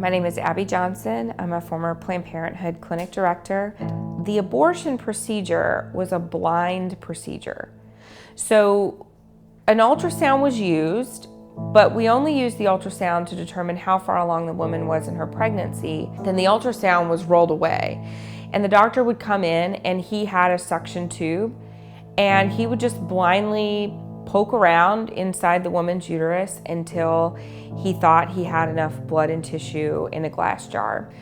My name is Abby Johnson. I'm a former Planned Parenthood clinic director. The abortion procedure was a blind procedure. So an ultrasound was used, but we only used the ultrasound to determine how far along the woman was in her pregnancy. Then the ultrasound was rolled away, and the doctor would come in and he had a suction tube, and he would just blindly poke around inside the woman's uterus until he thought he had enough blood and tissue in a glass jar.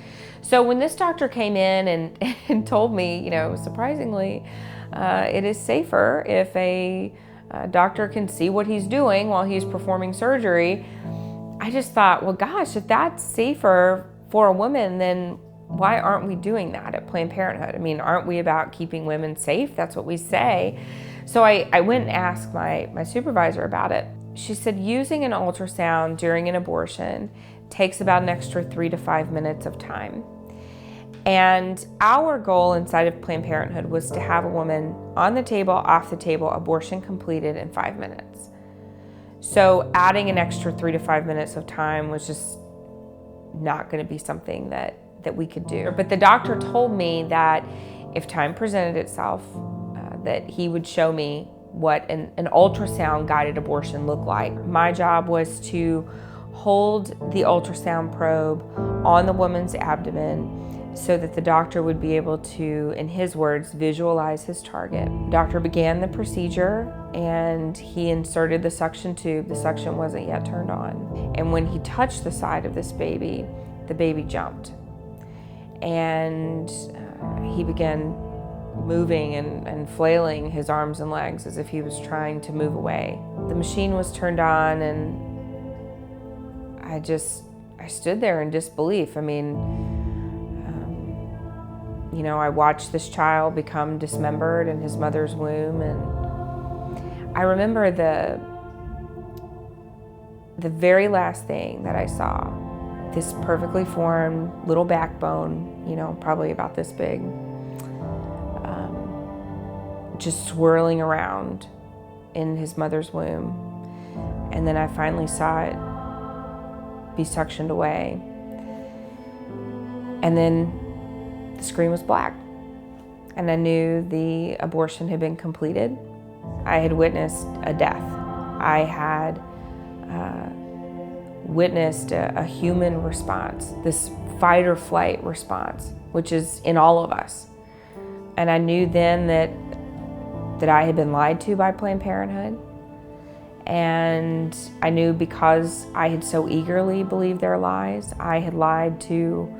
So when this doctor came in and told me, surprisingly, it is safer if a doctor can see what he's doing while he's performing surgery, I just thought, well, gosh, if that's safer for a woman, then why aren't we doing that at Planned Parenthood? I mean, aren't we about keeping women safe? That's what we say. So I went and asked my supervisor about it. She said using an ultrasound during an abortion takes about an extra 3 to 5 minutes of time. And our goal inside of Planned Parenthood was to have a woman on the table, off the table, abortion completed in 5 minutes. So adding an extra 3 to 5 minutes of time was just not going to be something that we could do. But the doctor told me that if time presented itself, that he would show me what an ultrasound guided abortion looked like. My job was to hold the ultrasound probe on the woman's abdomen so that the doctor would be able to, in his words, visualize his target. The doctor began the procedure and he inserted the suction tube. The suction wasn't yet turned on. And when he touched the side of this baby, the baby jumped. And he began moving and flailing his arms and legs as if he was trying to move away. The machine was turned on and I stood there in disbelief. I mean, I watched this child become dismembered in his mother's womb, and I remember the very last thing that I saw, this perfectly formed little backbone, probably about this big, just swirling around in his mother's womb. And then I finally saw it be suctioned away. And then the screen was black. And I knew the abortion had been completed. I had witnessed a death. I had witnessed a human response, this fight or flight response, which is in all of us. And I knew then that I had been lied to by Planned Parenthood. And I knew because I had so eagerly believed their lies, I had lied to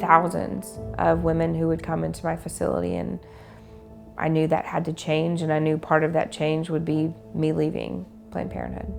thousands of women who would come into my facility, and I knew that had to change, and I knew part of that change would be me leaving Planned Parenthood.